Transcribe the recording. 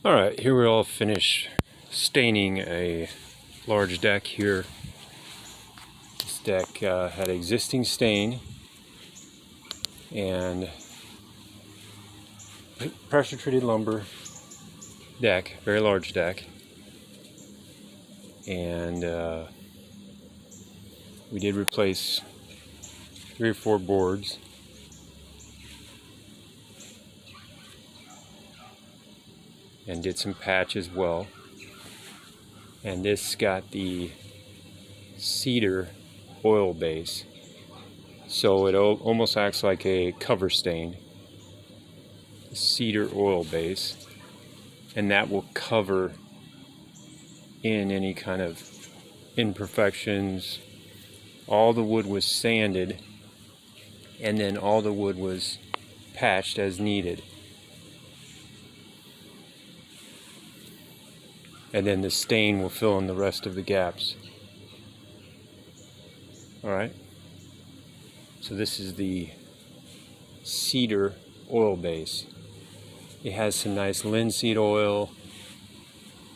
Alright, here we all finish staining a large deck here. This deck had existing stain and pressure treated lumber deck, very large deck, and we did replace 3 or 4 boards. And did some patch as well. And this got the Cedar oil base, so it almost acts like a cover stain. Cedar oil base, and that will cover in any kind of imperfections. All the wood was sanded, and then all the wood was patched as needed. And then the stain will fill in the rest of the gaps. Alright, so this is the Cedar oil base. It has some nice linseed oil,